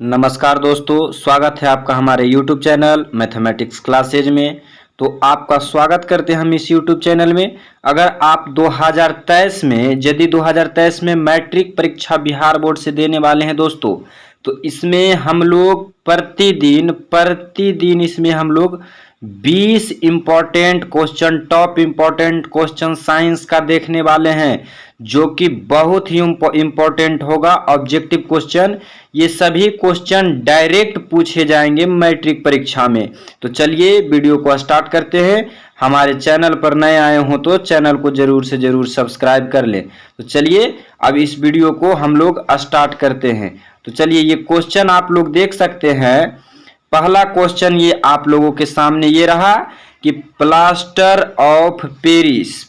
नमस्कार दोस्तों, स्वागत है आपका हमारे YouTube चैनल मैथमेटिक्स क्लासेज में। तो आपका स्वागत करते हैं हम इस YouTube चैनल में। अगर आप 2023 में यदि 2023 में मैट्रिक परीक्षा बिहार बोर्ड से देने वाले हैं दोस्तों, तो इसमें हम लोग प्रतिदिन इसमें हम लोग 20 important question, top important question science का देखने वाले हैं, जो कि बहुत ही इम्पोर्टेंट होगा। ऑब्जेक्टिव क्वेश्चन, ये सभी क्वेश्चन डायरेक्ट पूछे जाएंगे मैट्रिक परीक्षा में। तो चलिए वीडियो को स्टार्ट करते हैं। हमारे चैनल पर नए आए हो तो चैनल को जरूर से जरूर सब्सक्राइब कर लें। तो चलिए अब इस वीडियो को हम लोग स्टार्ट करते हैं। तो चलिए ये क्वेश्चन आप लोग देख सकते हैं। पहला क्वेश्चन ये आप लोगों के सामने ये रहा कि प्लास्टर ऑफ पेरिस,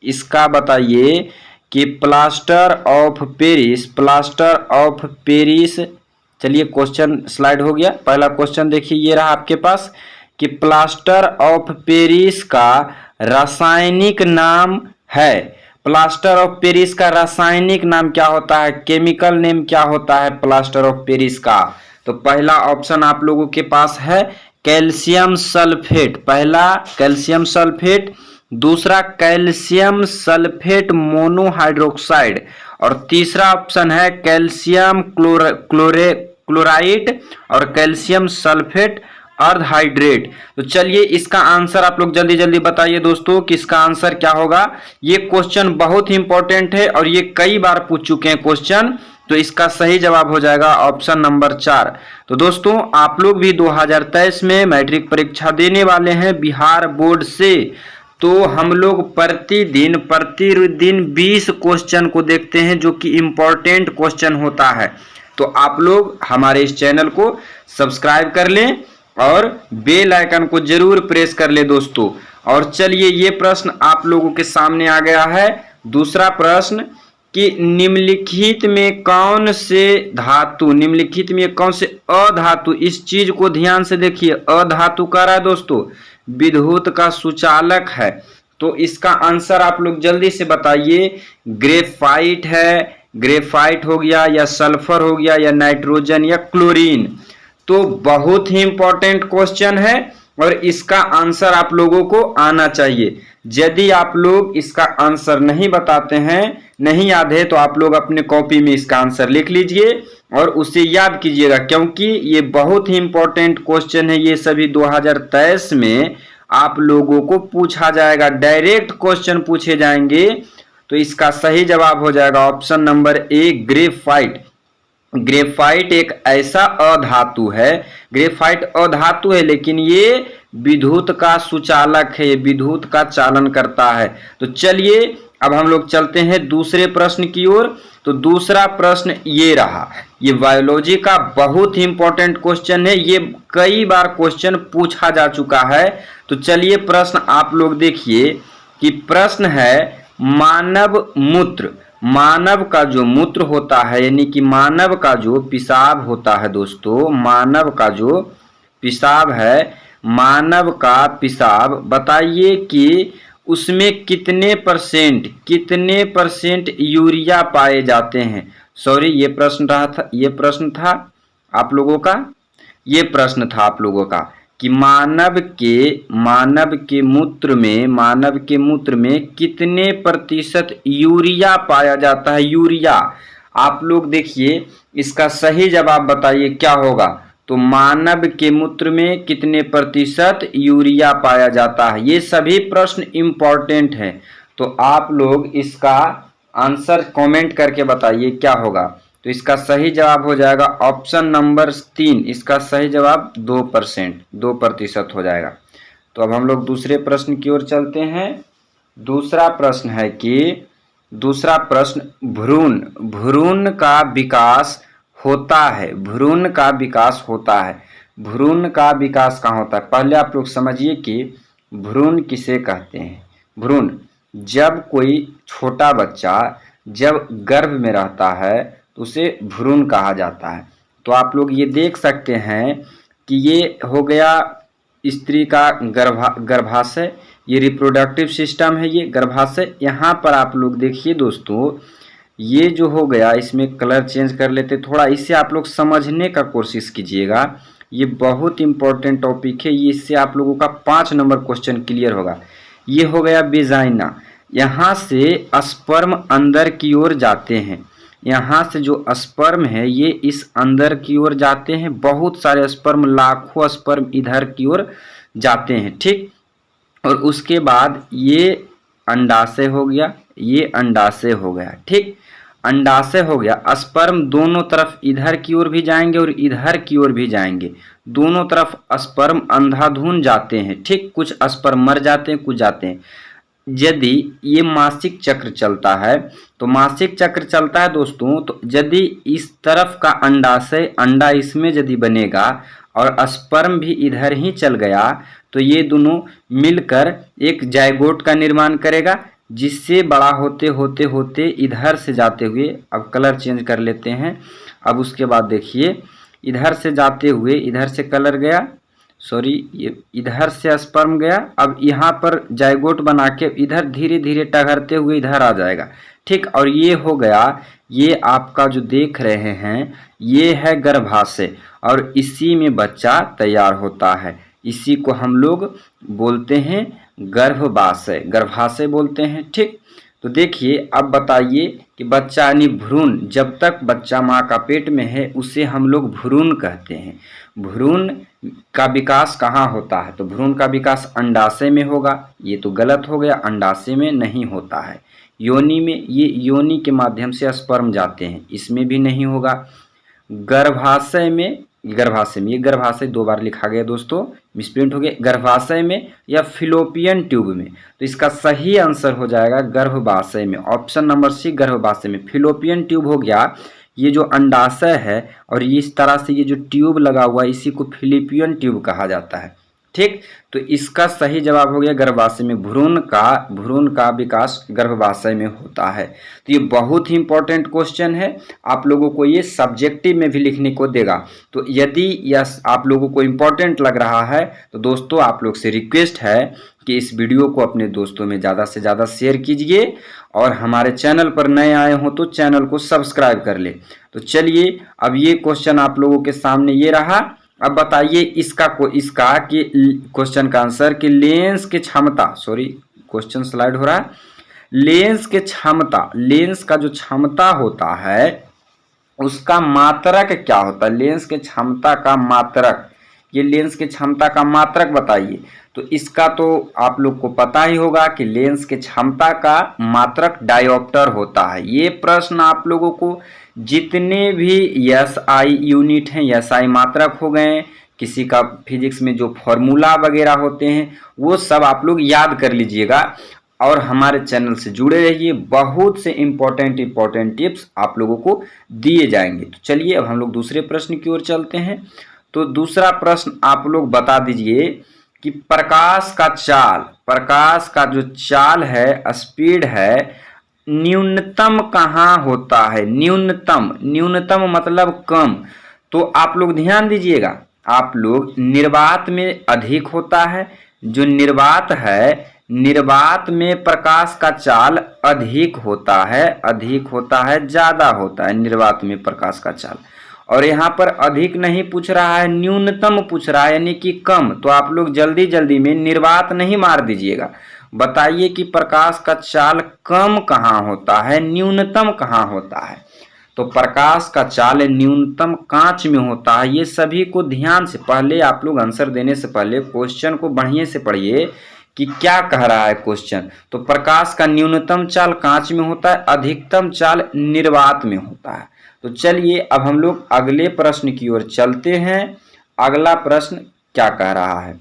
इसका बताइए कि प्लास्टर ऑफ पेरिस। चलिए क्वेश्चन स्लाइड हो गया। पहला क्वेश्चन देखिए ये रहा आपके पास कि प्लास्टर ऑफ पेरिस का रासायनिक नाम है। प्लास्टर ऑफ पेरिस का रासायनिक नाम क्या होता है, केमिकल नेम क्या होता है प्लास्टर ऑफ पेरिस का? तो पहला ऑप्शन आप लोगों के पास है कैल्शियम सल्फेट। पहला कैल्शियम सल्फेट, दूसरा कैल्शियम सल्फेट मोनोहाइड्रोक्साइड, और तीसरा ऑप्शन है कैल्शियम क्लोराइड और कैल्शियम सल्फेट अर्धहाइड्रेट। तो चलिए इसका आंसर आप लोग जल्दी जल्दी बताइए दोस्तों कि इसका आंसर क्या होगा। ये क्वेश्चन बहुत ही इंपॉर्टेंट है और ये कई बार पूछ चुके हैं क्वेश्चन। तो इसका सही जवाब हो जाएगा ऑप्शन नंबर 4। तो दोस्तों आप लोग भी 2023 में मैट्रिक परीक्षा देने वाले हैं बिहार बोर्ड से, तो हम लोग प्रतिदिन 20 क्वेश्चन को देखते हैं जो कि इम्पोर्टेंट क्वेश्चन होता है। तो आप लोग हमारे इस चैनल को सब्सक्राइब कर लें और बेल आइकन को जरूर प्रेस कर ले दोस्तों। और चलिए ये प्रश्न आप लोगों के सामने आ गया है। दूसरा प्रश्न कि निम्नलिखित में कौन से अधातु, इस चीज को ध्यान से देखिए, अधातु कह रहा है दोस्तों, विद्युत का सुचालक है। तो इसका आंसर आप लोग जल्दी से बताइए। ग्रेफाइट है, ग्रेफाइट हो गया, या सल्फर हो गया, या नाइट्रोजन, या क्लोरीन। तो बहुत ही इंपॉर्टेंट क्वेश्चन है और इसका आंसर आप लोगों को आना चाहिए। यदि आप लोग इसका आंसर नहीं बताते हैं, नहीं याद है, तो आप लोग अपने कॉपी में इसका आंसर लिख लीजिए और उसे याद कीजिएगा, क्योंकि ये बहुत ही इंपॉर्टेंट क्वेश्चन है। ये सभी 2023 में आप लोगों को पूछा जाएगा, डायरेक्ट क्वेश्चन पूछे जाएंगे। तो इसका सही जवाब हो जाएगा option number A, graphite. Graphite एक ऐसा अधातु है, ग्रेफाइट अधातु है लेकिन ये विद्युत का सुचालक है, ये विद्युत का चालन करता है। तो चलिए अब हम लोग चलते हैं दूसरे प्रश्न की ओर। तो दूसरा प्रश्न ये रहा, ये बायोलॉजी का बहुत ही इंपॉर्टेंट क्वेश्चन है, ये कई बार क्वेश्चन पूछा जा चुका है। तो चलिए प्रश्न आप लोग देखिए कि प्रश्न है मानव का जो मूत्र होता है, यानी कि मानव का जो पेशाब होता है दोस्तों, मानव का जो पेशाब है, मानव का पेशाब बताइए कि उसमें कितने परसेंट यूरिया पाए जाते हैं। सॉरी, ये प्रश्न था आप लोगों का, ये प्रश्न था आप लोगों का कि मानव के मूत्र में कितने प्रतिशत यूरिया पाया जाता है। यूरिया आप लोग देखिए, इसका सही जवाब बताइए क्या होगा। तो मानव के मूत्र में कितने प्रतिशत यूरिया पाया जाता है। ये सभी प्रश्न इंपॉर्टेंट हैं, तो आप लोग इसका आंसर कमेंट करके बताइए क्या होगा। तो इसका सही जवाब हो जाएगा ऑप्शन नंबर 3, इसका सही जवाब 2% हो जाएगा। तो अब हम लोग दूसरे प्रश्न की ओर चलते हैं। दूसरा प्रश्न है कि भ्रूण का विकास होता है। भ्रूण का विकास कहाँ होता है? पहले आप लोग समझिए कि भ्रूण किसे कहते हैं। भ्रूण, जब कोई छोटा बच्चा जब गर्भ में रहता है तो उसे भ्रूण कहा जाता है। तो आप लोग ये देख सकते हैं कि ये हो गया स्त्री का गर्भाशय, ये रिप्रोडक्टिव सिस्टम है, ये गर्भाशय। यहाँ पर आप लोग देखिए दोस्तों ये जो हो गया, इसमें कलर चेंज कर लेते थोड़ा, इसे आप लोग समझने का कोशिश कीजिएगा। ये बहुत इंपॉर्टेंट टॉपिक है, ये इससे आप लोगों का 5 नंबर क्वेश्चन क्लियर होगा। ये हो गया वेजाइना। यहाँ से स्पर्म अंदर की ओर जाते हैं, यहाँ से जो स्पर्म है ये इस अंदर की ओर जाते हैं, बहुत सारे स्पर्म, लाखों स्पर्म इधर की ओर जाते हैं, ठीक। और उसके बाद ये अंडाशय हो गया, ये अंडाशय हो गया, ठीक। अंडाशय हो गया, स्पर्म दोनों तरफ इधर की ओर भी जाएंगे और इधर की ओर भी जाएंगे, दोनों तरफ स्पर्म अंधाधुंध जाते हैं, ठीक। कुछ स्पर्म मर जाते हैं, कुछ जाते हैं। यदि ये मासिक चक्र चलता है, तो मासिक चक्र चलता है दोस्तों, तो यदि इस तरफ का अंडाशय, अंडा इसमें यदि बनेगा और स्पर्म भी इधर ही चल गया, तो ये दोनों मिलकर एक जाइगोट का निर्माण करेगा, जिससे बड़ा होते होते होते इधर से जाते हुए, अब कलर चेंज कर लेते हैं। अब उसके बाद देखिए, इधर से जाते हुए, इधर से कलर गया, सॉरी, ये इधर से स्पर्म गया, अब यहाँ पर जाइगोट बना के इधर धीरे धीरे टघरते हुए इधर आ जाएगा, ठीक। और ये हो गया, ये आपका जो देख रहे हैं ये है गर्भाशय, और इसी में बच्चा तैयार होता है। इसी को हम लोग बोलते हैं गर्भाशय, गर्भाशय बोलते हैं, ठीक। तो देखिए, अब बताइए कि बच्चा यानी भ्रूण, जब तक बच्चा माँ का पेट में है उसे हम लोग भ्रूण कहते हैं। भ्रूण का विकास कहाँ होता है? तो भ्रूण का विकास अंडाशय में होगा। ये तो गलत हो गया, अंडाशय में नहीं होता है, योनि में। ये योनि के माध्यम से स्पर्म जाते हैं, इसमें भी नहीं होगा। गर्भाशय में, गर्भाशय में, ये गर्भाशय 2 बार लिखा गया दोस्तों, मिसप्रिंट हो गया, गर्भाशय में या फिलोपियन ट्यूब में। तो इसका सही आंसर हो जाएगा गर्भाशय में, ऑप्शन नंबर सी, गर्भाशय में। फिलोपियन ट्यूब हो गया ये जो अंडाशय है, और इस तरह से ये जो ट्यूब लगा हुआ है इसी को फिलिपियन ट्यूब कहा जाता है, ठीक। तो इसका सही जवाब हो गया गर्भाशय में। भ्रूण का विकास गर्भाशय में होता है। तो ये बहुत ही इंपॉर्टेंट क्वेश्चन है, आप लोगों को ये सब्जेक्टिव में भी लिखने को देगा। तो यदि यह आप लोगों को इंपॉर्टेंट लग रहा है तो दोस्तों आप लोग से रिक्वेस्ट है कि इस वीडियो को अपने दोस्तों में ज़्यादा से ज़्यादा शेयर कीजिए, और हमारे चैनल पर नए आए हो तो चैनल को सब्सक्राइब कर ले। तो चलिए, अब ये क्वेश्चन आप लोगों के सामने ये रहा। अब बताइए इसका कि क्वेश्चन का आंसर कि लेंस की क्षमता, सॉरी क्वेश्चन स्लाइड हो रहा है, लेंस के क्षमता, लेंस का जो क्षमता होता है उसका मात्रक क्या होता है? लेंस के क्षमता का मात्रक, ये लेंस के क्षमता का मात्रक बताइए। तो इसका तो आप लोग को पता ही होगा कि लेंस के क्षमता का मात्रक डायोप्टर होता है। ये प्रश्न आप लोगों को जितने भी एसआई यूनिट हैं, एसआई मात्रक हो गए, किसी का फिजिक्स में जो फॉर्मूला वगैरह होते हैं वो सब आप लोग याद कर लीजिएगा, और हमारे चैनल से जुड़े रहिए। बहुत से इंपॉर्टेंट टिप्स आप लोगों को दिए जाएंगे। तो चलिए अब हम लोग दूसरे प्रश्न की ओर चलते हैं। तो दूसरा प्रश्न आप लोग बता दीजिए कि प्रकाश का चाल, प्रकाश का जो चाल है, स्पीड है, न्यूनतम कहाँ होता है? न्यूनतम, न्यूनतम मतलब कम। तो आप लोग ध्यान दीजिएगा, आप लोग निर्वात में अधिक होता है, जो निर्वात है, निर्वात में प्रकाश का चाल अधिक होता है, अधिक होता है, ज़्यादा होता है निर्वात में प्रकाश का चाल। और यहाँ पर अधिक नहीं पूछ रहा है, न्यूनतम पूछ रहा है, यानी कि कम। तो आप लोग जल्दी जल्दी में निर्वात नहीं मार दीजिएगा, बताइए कि प्रकाश का चाल कम कहाँ होता है, न्यूनतम कहाँ होता है? तो प्रकाश का चाल न्यूनतम कांच में होता है। ये सभी को ध्यान से, पहले आप लोग आंसर देने से पहले क्वेश्चन को बढ़िया से पढ़िए कि क्या कह रहा है क्वेश्चन। तो प्रकाश का न्यूनतम चाल कांच में होता है, अधिकतम चाल निर्वात में होता है। तो चलिए अब हम लोग अगले प्रश्न की ओर चलते हैं। अगला प्रश्न क्या कह रहा है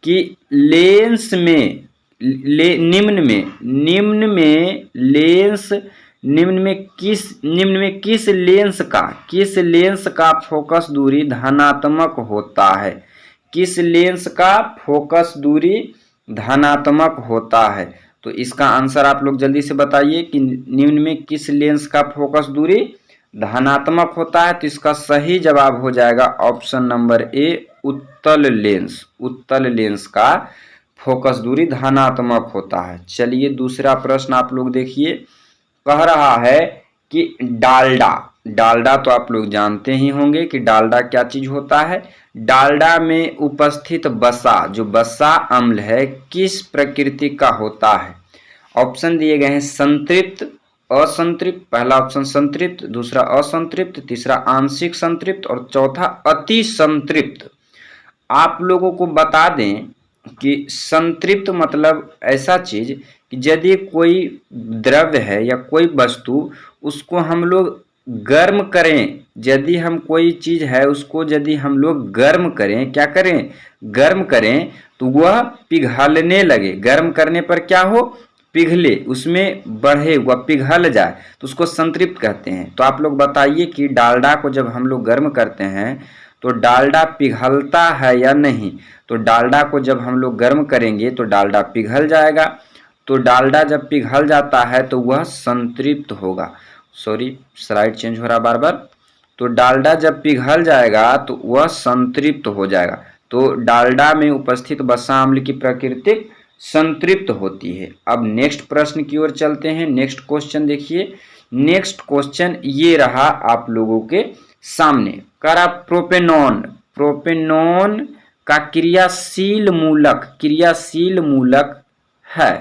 कि लेंस में, निम्न में किस लेंस का फोकस दूरी धनात्मक होता है? किस लेंस का फोकस दूरी धनात्मक होता है? तो इसका आंसर आप लोग जल्दी से बताइए कि निम्न में किस लेंस का फोकस दूरी धनात्मक होता है? तो इसका सही जवाब हो जाएगा ऑप्शन नंबर ए, उत्तल लेंस। उत्तल लेंस का फोकस दूरी धनात्मक होता है। चलिए दूसरा प्रश्न आप लोग देखिए, कह रहा है कि डालडा, डालडा तो आप लोग जानते ही होंगे कि डालडा क्या चीज होता है। डालडा में उपस्थित वसा, जो वसा अम्ल है, किस प्रकृति का होता है। ऑप्शन दिए गए हैं संतृप्त, असंतृप्त। पहला ऑप्शन संतृप्त, दूसरा असंतृप्त, तीसरा आंशिक संतृप्त और चौथा अति संतृप्त। आप लोगों को बता दें कि संतृप्त मतलब ऐसा चीज कि यदि कोई द्रव्य है या कोई वस्तु, उसको हम लोग गर्म करें, यदि हम कोई चीज है उसको यदि हम लोग गर्म करें, क्या करें, गर्म करें, तो वह पिघलने लगे। गर्म करने पर क्या हो, पिघले, उसमें बढ़े, वह पिघल जाए, तो उसको संतृप्त कहते हैं। तो आप लोग बताइए कि डालडा को जब हम लोग गर्म करते हैं तो डालडा पिघलता है या नहीं। तो डालडा को जब हम लोग गर्म करेंगे तो डालडा पिघल जाएगा। तो डालडा जब पिघल जाता है तो वह संतृप्त होगा। सॉरी, स्लाइड चेंज हो रहा बार बार। तो डालडा जब पिघल जाएगा तो वह संतृप्त हो जाएगा। तो डालडा में उपस्थित वसा अम्ल की प्रकृति संतृप्त होती है। अब नेक्स्ट प्रश्न की ओर चलते हैं। नेक्स्ट क्वेश्चन देखिए। नेक्स्ट क्वेश्चन ये रहा आप लोगों के सामने। करा प्रोपेनॉन, प्रोपेनॉन का क्रियाशील मूलक, क्रियाशील मूलक है।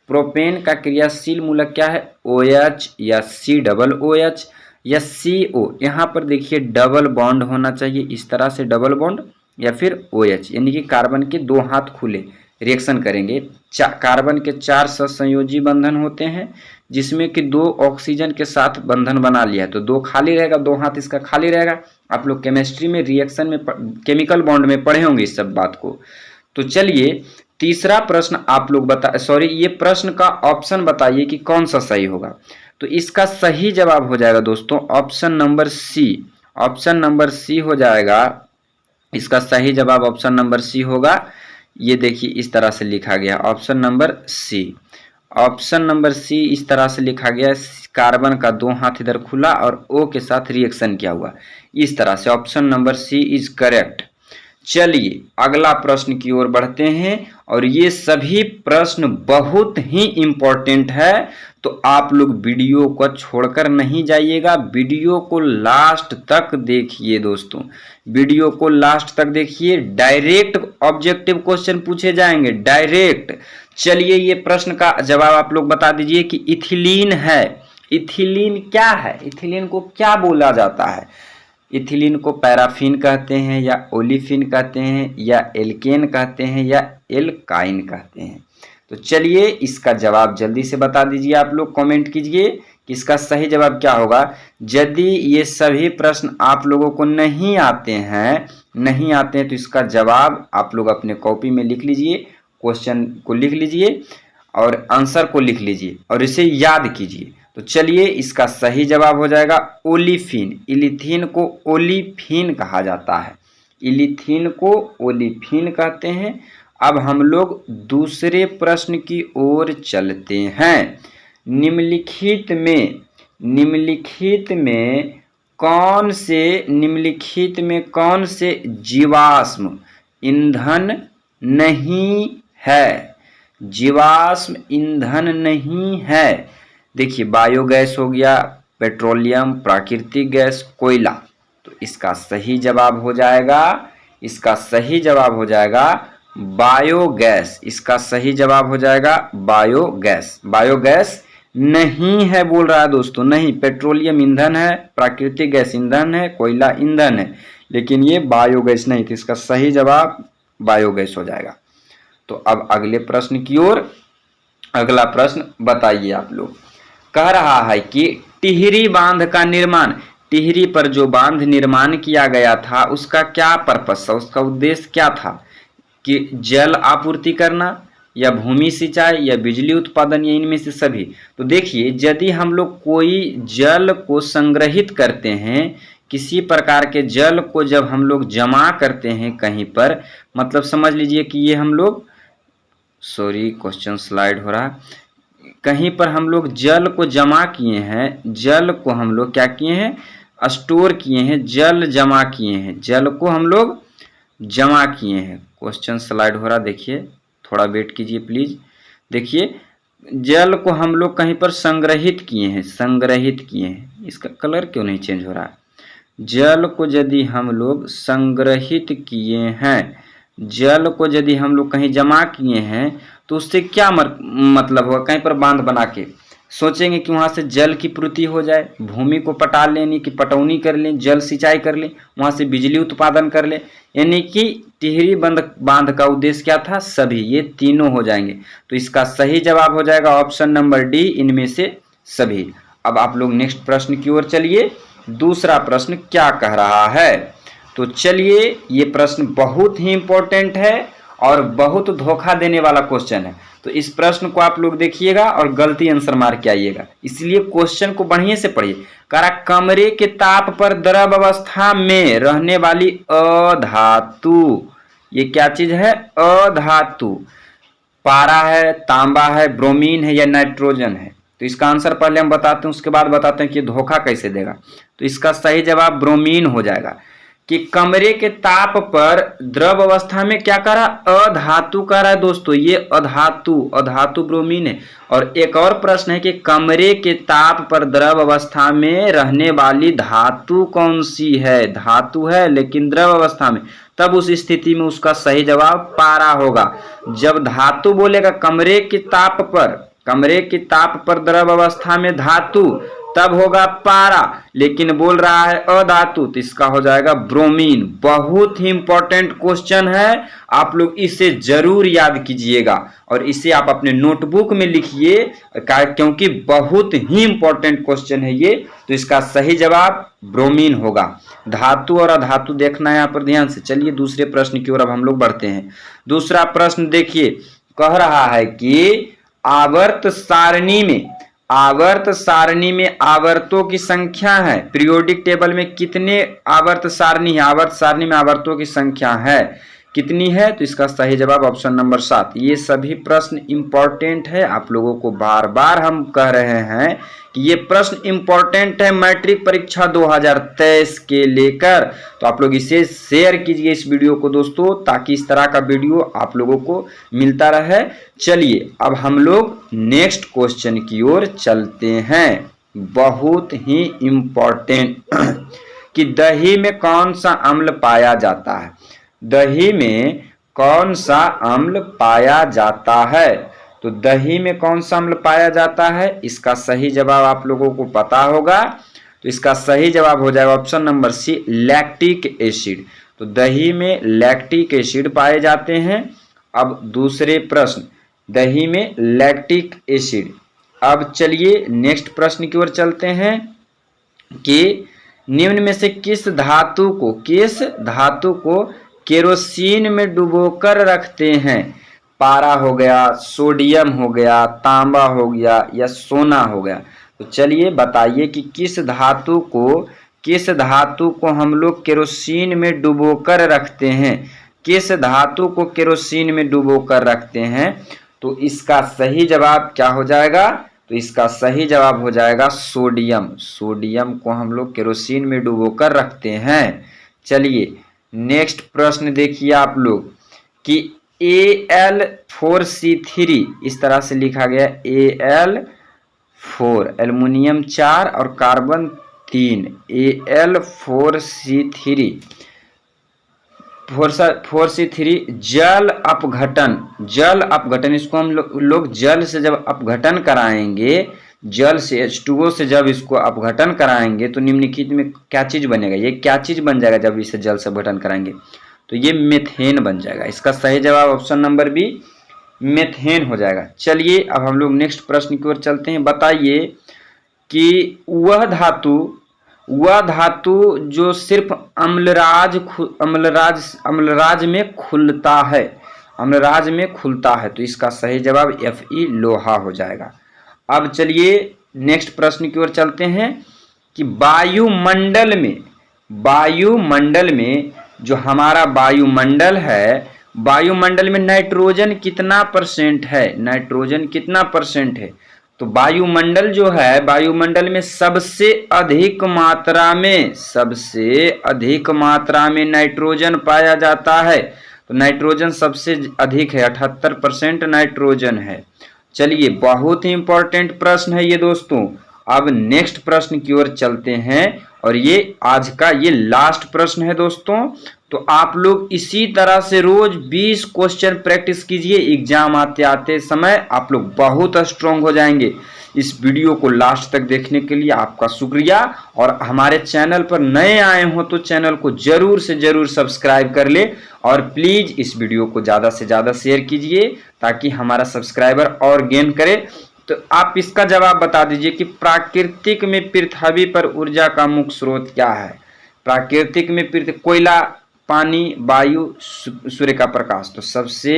प्रोपेन का क्रियाशील मूलक क्या है, OH या COOH या CO। यहाँ पर देखिए डबल बॉन्ड होना चाहिए, इस तरह से डबल बॉन्ड, या फिर OH, यानी कि कार्बन के दो हाथ खुले रिएक्शन करेंगे। कार्बन के 4 सहसंयोजी बंधन होते हैं, जिसमें कि 2 ऑक्सीजन के साथ बंधन बना लिया है, तो 2 खाली रहेगा, 2 हाथ इसका खाली रहेगा। आप लोग केमिस्ट्री में रिएक्शन में केमिकल बॉन्ड में पढ़े होंगे इस सब बात को। तो चलिए तीसरा प्रश्न आप लोग ये प्रश्न का ऑप्शन बताइए कि कौन सा सही होगा। तो इसका सही जवाब हो जाएगा दोस्तों option number C. Option number C हो जाएगा, इसका सही जवाब ऑप्शन नंबर सी होगा। ये देखिए इस तरह से लिखा गया option number C. Option number C इस तरह से लिखा गया, कार्बन का 2 हाथ इधर खुला और O के साथ रिएक्शन किया हुआ, इस तरह से option number C is correct. चलिए अगला प्रश्न की ओर बढ़ते हैं, और ये सभी प्रश्न बहुत ही इंपॉर्टेंट है, तो आप लोग वीडियो को छोड़कर नहीं जाइएगा, वीडियो को लास्ट तक देखिए दोस्तों, वीडियो को लास्ट तक देखिए। डायरेक्ट ऑब्जेक्टिव क्वेश्चन पूछे जाएंगे, डायरेक्ट। चलिए ये प्रश्न का जवाब आप लोग बता दीजिए कि इथिलीन है। इथिलीन क्या है, इथिलीन को क्या बोला जाता है। इथिलीन को पैराफिन कहते हैं, या ओलिफिन कहते हैं, या एल्केन कहते हैं, या एल्काइन कहते हैं। तो चलिए इसका जवाब जल्दी से बता दीजिए, आप लोग कमेंट कीजिए कि इसका सही जवाब क्या होगा। यदि ये सभी प्रश्न आप लोगों को नहीं आते हैं तो इसका जवाब आप लोग अपने कॉपी में लिख लीजिए, क्वेश्चन को लिख लीजिए और आंसर को लिख लीजिए और इसे याद कीजिए। तो चलिए इसका सही जवाब हो जाएगा ओलिफिन। इलिथीन को ओलिफिन कहा जाता है, इलिथीन को ओलिफिन कहते हैं। अब हम लोग दूसरे प्रश्न की ओर चलते हैं। निम्नलिखित में कौन से जीवाश्म ईंधन नहीं है, जीवाश्म ईंधन नहीं है। देखिए बायोगैस हो गया, पेट्रोलियम, प्राकृतिक गैस, कोयला। तो इसका सही जवाब हो जाएगा, इसका सही जवाब हो जाएगा बायोगैस। इसका सही जवाब हो जाएगा बायोगैस। बायोगैस नहीं है बोल रहा है दोस्तों, नहीं। पेट्रोलियम ईंधन है, प्राकृतिक गैस ईंधन है, कोयला ईंधन है, लेकिन ये बायोगैस नहीं। तो इसका सही जवाब बायोगैस हो जाएगा। तो अब अगले प्रश्न की ओर, अगला प्रश्न बताइए आप लोग। कह रहा है कि टिहरी बांध का निर्माण, टिहरी पर जो बांध निर्माण किया गया था उसका क्या पर्पस था, उसका उद्देश्य क्या था, कि जल आपूर्ति करना, या भूमि सिंचाई, या बिजली उत्पादन, या इनमें से सभी। तो देखिए यदि हम लोग कोई जल को संग्रहित करते हैं, किसी प्रकार के जल को जब हम लोग जमा करते हैं कहीं पर, मतलब समझ लीजिए कि ये हम लोग, सॉरी क्वेश्चन स्लाइड हो रहा, कहीं पर हम लोग जल को जमा किए हैं, जल को हम लोग क्या किए हैं, स्टोर किए हैं, जल जमा किए हैं, जल को हम लोग जमा किए हैं। क्वेश्चन स्लाइड हो रहा, देखिए थोड़ा वेट कीजिए प्लीज। देखिए जल को हम लोग कहीं पर संग्रहित किए हैं, संग्रहित किए हैं। इसका कलर क्यों नहीं चेंज हो रहा है? जल को यदि हम लोग संग्रहित किए हैं, जल को यदि हम लोग कहीं जमा किए हैं तो उससे क्या मतलब होगा? कहीं पर बांध बना के सोचेंगे कि वहां से जल की पूर्ति हो जाए, भूमि को पटा लें, यानी कि पटौनी कर लें, जल सिंचाई कर लें, वहां से बिजली उत्पादन कर लें, यानी कि टिहरी बांध का उद्देश्य क्या था? सभी, ये तीनों हो जाएंगे। तो इसका सही जवाब हो जाएगा ऑप्शन नंबर डी, इनमें से सभी। अब आप लोग नेक्स्ट प्रश्न की ओर चलिए। दूसरा प्रश्न क्या कह रहा है? तो चलिए, ये प्रश्न बहुत ही इंपॉर्टेंट है और बहुत धोखा देने वाला क्वेश्चन है। तो इस प्रश्न को आप लोग देखिएगा और गलती आंसर मार के आइएगा, इसलिए क्वेश्चन को बढ़िया से पढ़िए। कह कमरे के ताप पर द्रव अवस्था में रहने वाली अधातु, ये क्या चीज है? अधातु। पारा है, तांबा है, ब्रोमीन है या नाइट्रोजन है? तो इसका आंसर पहले हम बताते हैं, उसके बाद बताते हैं कि धोखा कैसे देगा। तो इसका सही जवाब ब्रोमीन हो जाएगा कि कमरे के ताप पर द्रव अवस्था में क्या करा? अधातु कह रहा है दोस्तों, ये अधातु, अधातु ब्रोमीन है। और एक और प्रश्न है कि कमरे के ताप पर द्रव अवस्था में रहने वाली धातु कौन सी है? धातु है लेकिन द्रव अवस्था में, तब उस स्थिति में उसका सही जवाब पारा होगा। जब धातु बोलेगा कमरे के ताप पर, कमरे के ताप पर द्रव अवस्था में धातु, तब होगा पारा, लेकिन बोल रहा है अधातु, तो इसका हो जाएगा ब्रोमीन। बहुत ही इंपॉर्टेंट क्वेश्चन है, आप लोग इसे जरूर याद कीजिएगा और इसे आप अपने नोटबुक में लिखिए, क्योंकि बहुत ही इंपॉर्टेंट क्वेश्चन है ये। तो इसका सही जवाब ब्रोमीन होगा। धातु और अधातु देखना है यहाँ पर ध्यान से। चलिए दूसरे प्रश्न की ओर अब हम लोग बढ़ते हैं। दूसरा प्रश्न देखिए, कह रहा है कि आवर्त सारणी में, आवर्त सारणी में आवर्तों की संख्या है, पीरियोडिक टेबल में कितने आवर्त सारणी है? आवर्त सारणी में आवर्तों की संख्या है, कितनी है? तो इसका सही जवाब ऑप्शन नंबर 7। ये सभी प्रश्न इंपॉर्टेंट है, आप लोगों को बार बार हम कह रहे हैं कि ये प्रश्न इंपॉर्टेंट है मैट्रिक परीक्षा 2023 के लेकर। तो आप लोग इसे शेयर कीजिए इस वीडियो को दोस्तों, ताकि इस तरह का वीडियो आप लोगों को मिलता रहे। चलिए अब हम लोग नेक्स्ट क्वेश्चन की ओर चलते हैं, बहुत ही इंपॉर्टेंट कि दही में कौन सा अम्ल पाया जाता है? दही में कौन सा अम्ल पाया जाता है? तो दही में कौन सा अम्ल पाया जाता है? इसका सही जवाब आप लोगों को पता होगा। तो इसका सही जवाब हो जाएगा option number C, lactic acid. तो दही में लैक्टिक एसिड पाए जाते हैं। अब दूसरे प्रश्न, दही में लैक्टिक एसिड। अब चलिए नेक्स्ट प्रश्न की ओर चलते हैं कि निम्न में से किस धातु को केरोसिन में डुबोकर रखते हैं? पारा हो गया, सोडियम हो गया, तांबा हो गया या सोना हो गया? तो चलिए बताइए कि किस धातु को हम लोग केरोसिन में डुबोकर रखते हैं? किस धातु को केरोसिन में डुबोकर रखते हैं? तो इसका सही जवाब क्या हो जाएगा? तो इसका सही जवाब हो जाएगा सोडियम। सोडियम को हम लोग केरोसिन में डुबोकर रखते हैं। चलिए नेक्स्ट प्रश्न देखिए आप लोग कि Al4C3 इस तरह से लिखा गया, Al4, एल्युमिनियम 4 और कार्बन 3, Al4C3 जल अपघटन, इसको हम लोग जल से जब अपघटन कराएंगे, जल से H2O से जब इसको अपघटन कराएंगे तो निम्नलिखित में क्या चीज बनेगा? ये क्या चीज बन जाएगा जब इसे जल से अपघटन कराएंगे? तो ये मेथेन बन जाएगा। इसका सही जवाब ऑप्शन नंबर बी, मेथेन हो जाएगा। चलिए अब हम लोग नेक्स्ट प्रश्न की ओर चलते हैं। बताइए कि वह धातु जो सिर्फ अम्लराज में खुलता है, अम्लराज में खुलता है। तो इसका सही जवाब Fe, लोहा हो जाएगा। अब चलिए नेक्स्ट प्रश्न की ओर चलते हैं कि वायुमंडल में जो हमारा वायुमंडल है, वायुमंडल में नाइट्रोजन कितना परसेंट है? नाइट्रोजन कितना परसेंट है? तो वायुमंडल जो है, वायुमंडल में सबसे अधिक मात्रा में नाइट्रोजन पाया जाता है। तो नाइट्रोजन सबसे अधिक है, 78% नाइट्रोजन है। चलिए, बहुत ही इंपॉर्टेंट प्रश्न है ये दोस्तों। अब नेक्स्ट प्रश्न की ओर चलते हैं और ये आज का ये लास्ट प्रश्न है दोस्तों। तो आप लोग इसी तरह से रोज 20 क्वेश्चन प्रैक्टिस कीजिए, एग्जाम आते आते समय आप लोग बहुत स्ट्रांग हो जाएंगे। इस वीडियो को लास्ट तक देखने के लिए आपका शुक्रिया, और हमारे चैनल पर नए आए हो तो चैनल को जरूर से जरूर सब्सक्राइब कर ले, और प्लीज इस वीडियो को ज्यादा से ज्यादा शेयर कीजिए ताकि हमारा सब्सक्राइबर और गेन करे। तो आप इसका जवाब बता दीजिए कि प्राकृतिक में पृथ्वी पर ऊर्जा का मुख्य स्रोत क्या है। प्राकृतिक में कोयला, पानी, वायु, सूर्य का प्रकाश। तो सबसे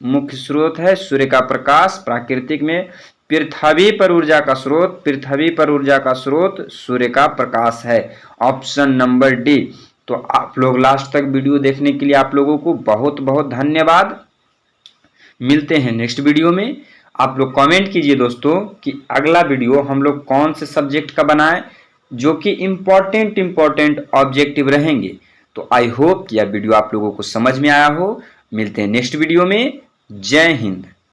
मुख्य स्रोत है सूर्य का प्रकाश। प्राकृतिक में पृथ्वी पर ऊर्जा का स्रोत, पृथ्वी पर ऊर्जा का स्रोत सूर्य का प्रकाश है। Option number D. तो आप लोग लास्ट तक वीडियो देखने के लिए आप लोगों को बहुत बहुत धन्यवाद। मिलते हैं नेक्स्ट वीडियो में। आप लोग कमेंट कीजिए दोस्तों कि अगला वीडियो हम लोग कौन से सब्जेक्ट का बनाएं जो कि इंपॉर्टेंट ऑब्जेक्टिव रहेंगे। तो आई होप कि यह वीडियो आप लोगों को समझ में आया हो। मिलते हैं नेक्स्ट वीडियो में। जय हिंद।